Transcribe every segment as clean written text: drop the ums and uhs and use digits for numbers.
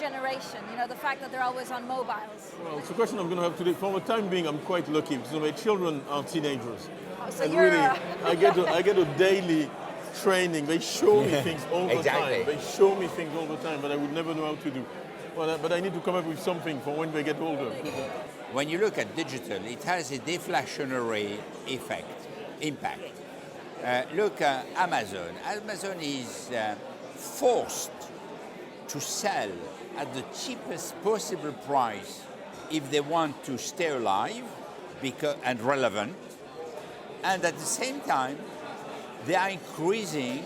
generation, the fact that they're always on mobiles? Well, it's a question I'm going to have today. For the time being, I'm quite lucky because my children are teenagers. So and you're really, I get a daily training. They show me things all the Exactly. time. They show me things all the time, but I would never know how to do. But I need to come up with something for when they get older. When you look at digital, it has a deflationary impact. Look at Amazon. Amazon is forced to sell at the cheapest possible price if they want to stay alive and relevant. And at the same time, they are increasing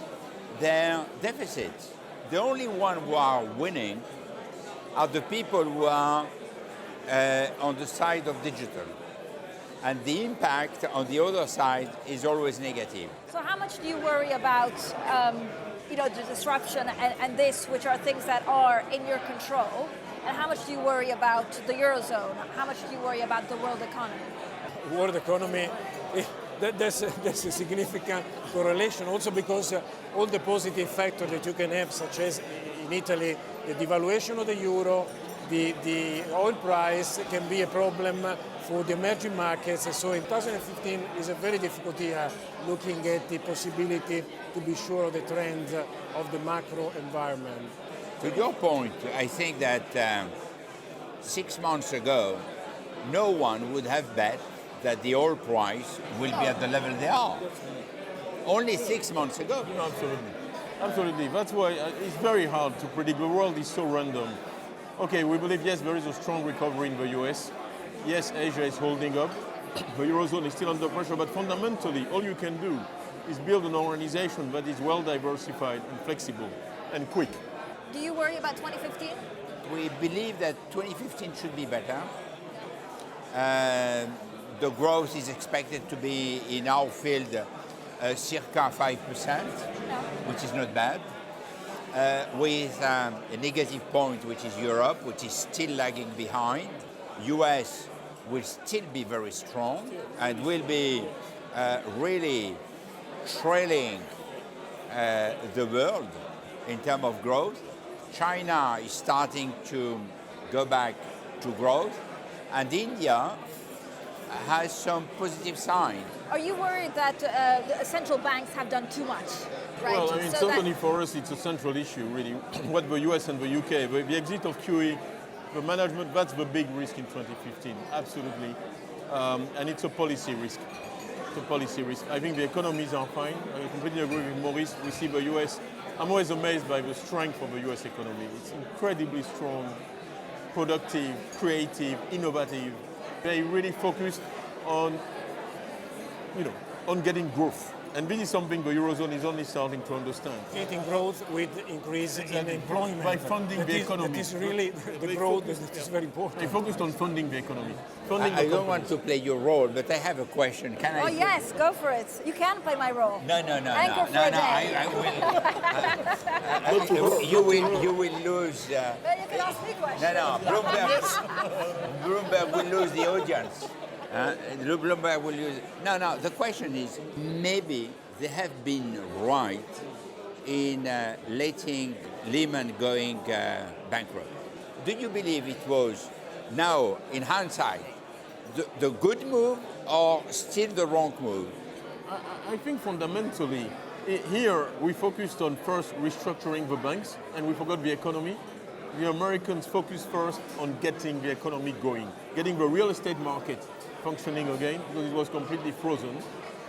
their deficits. The only one who are winning are the people who are on the side of digital. And the impact on the other side is always negative. So how much do you worry about the disruption and this, which are things that are in your control? And how much do you worry about the Eurozone? How much do you worry about the world economy? World economy, there's a significant correlation also because all the positive factors that you can have, such as in Italy, the devaluation of the euro, the oil price can be a problem for the emerging markets. So in 2015 is a very difficult year looking at the possibility to be sure of the trends of the macro environment. To your point, I think that 6 months ago, no one would have bet that the oil price will be at the level they are. Only 6 months ago. No, absolutely. That's why it's very hard to predict. The world is so random. Okay, we believe, yes, there is a strong recovery in the US. Yes, Asia is holding up. The Eurozone is still under pressure, but fundamentally, all you can do is build an organization that is well diversified and flexible and quick. Do you worry about 2015? We believe that 2015 should be better. The growth is expected to be, in our field, circa 5%, which is not bad. With a negative point, which is Europe, which is still lagging behind. US will still be very strong and will be really trailing the world in terms of growth. China is starting to go back to growth, and India has some positive signs. Are you worried that the central banks have done too much? Right? Well, I mean, certainly for us, it's a central issue, really. What the US and the UK, the exit of QE, the management, that's the big risk in 2015, absolutely. And it's a policy risk. It's a policy risk. I think the economies are fine. I completely agree with Maurice. We see the US. I'm always amazed by the strength of the US economy. It's incredibly strong, productive, creative, innovative. They really focused on, on getting growth. And this is something the Eurozone is only starting to understand. Getting growth with increase in employment. By funding the economy. That is really the growth that is very important. They focused on funding the economy. I don't want to play your role, but I have a question. Can I? Oh yes, go for it. You can play my role. No. Anchor for a day. I will. You will lose. Then you can ask me questions. No. Bloomberg will lose the audience. Bloomberg will use. No. The question is, maybe they have been right in letting Lehman going bankrupt. Do you believe it was now, in hindsight, the good move or still the wrong move? I think fundamentally, here we focused on first restructuring the banks and we forgot the economy. The Americans focused first on getting the economy going, getting the real estate market functioning again because it was completely frozen.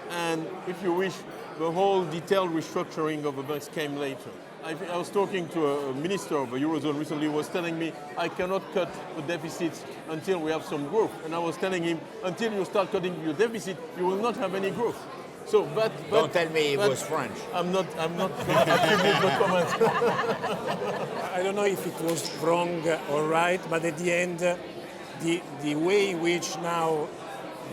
And if you wish, the whole detailed restructuring of the banks came later. I was talking to a minister of the Eurozone recently who was telling me, I cannot cut the deficits until we have some growth. And I was telling him, until you start cutting your deficit, you will not have any growth. So, but don't tell me it was French. I'm not going to attribute the comment. I don't know if it was wrong or right, but at the end, the way in which now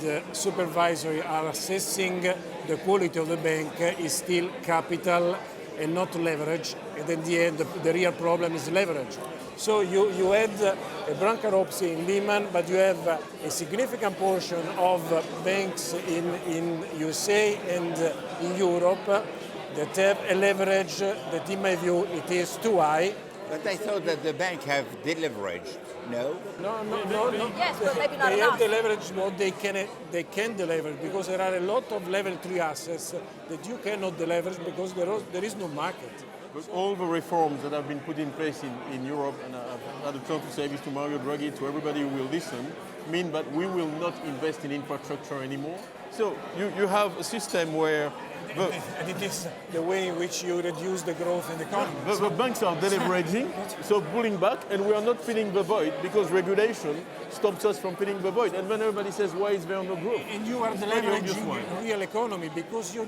the supervisory are assessing the quality of the bank is still capital and not leverage. And in the end, the real problem is leverage. So you had a bankruptcy in Lehman, but you have a significant portion of banks in USA and in Europe that have a leverage that, in my view, it is too high. But I thought that the bank have deleveraged. No? No. Yes, but maybe not They enough. have the leverage what they can deleverage because there are a lot of level 3 assets that you cannot deleverage because there is no market. But all the reforms that have been put in place in Europe, and I've had a chance to say this to Mario Draghi, to everybody who will listen, mean that we will not invest in infrastructure anymore. So you have a system where And it is the way in which you reduce the growth in the economy. the banks are deleveraging, so pulling back, and we are not filling the void because regulation stops us from filling the void. And then everybody says, why is there no growth? And you are It's very obvious deleveraging why. real economy because you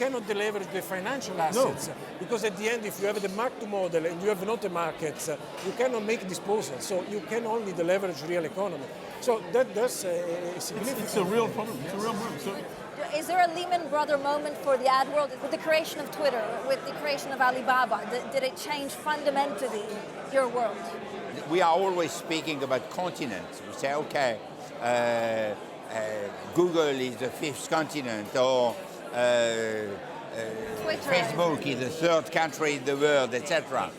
cannot deleverage the financial assets. Because at the end, if you have the mark to model and you have not the markets, you cannot make disposals. So you can only deleverage real economy. So that's a significant. It's a real problem. It's a real problem. So, Is there a Lehman Brother moment for the ad world? With the creation of Twitter, with the creation of Alibaba, did it change fundamentally your world? We are always speaking about continents. We say, okay, Google is the 5th continent, or Twitter. Facebook is the 3rd country in the world, etc.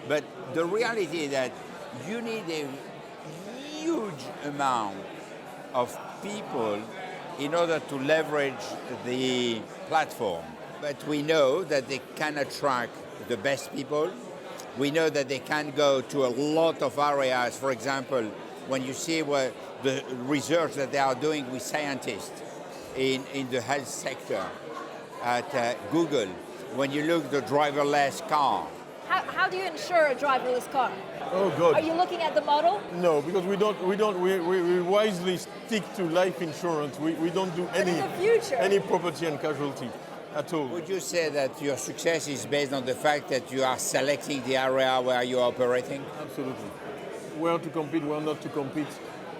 But the reality is that you need a huge amount of people in order to leverage the platform. But we know that they can attract the best people. We know that they can go to a lot of areas. For example, when you see what the research that they are doing with scientists in the health sector at Google, when you look at the driverless car. How do you insure a driverless car? oh God. Are you looking at the model? No, because we wisely stick to life insurance. We don't do But in the future. any property and casualty at all. Would you say that your success is based on the fact that you are selecting the area where you are operating? Absolutely. Where to compete, where not to compete.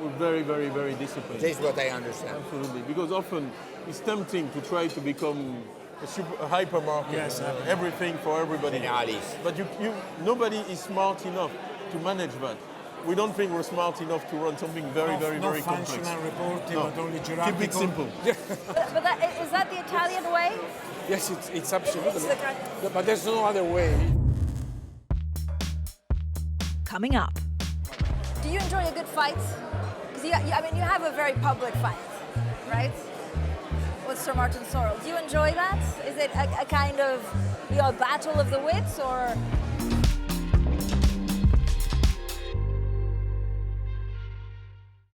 We're very, very, very disciplined. This is what I understand. Absolutely. Because often it's tempting to try to become a hypermarket. Yes, everything for everybody. Generalist. But nobody is smart enough to manage that. We don't think we're smart enough to run something very, very, no very complex. functional reporting, No. but only Keep hierarchical. it simple. But is that the Italian way? Yes, it's absolutely. It's the- But there's no other way. Coming up, Do you enjoy a good fight? Because you have a very public fight, right? With Sir Martin Sorrell. Do you enjoy that? Is it a kind of battle of the wits, or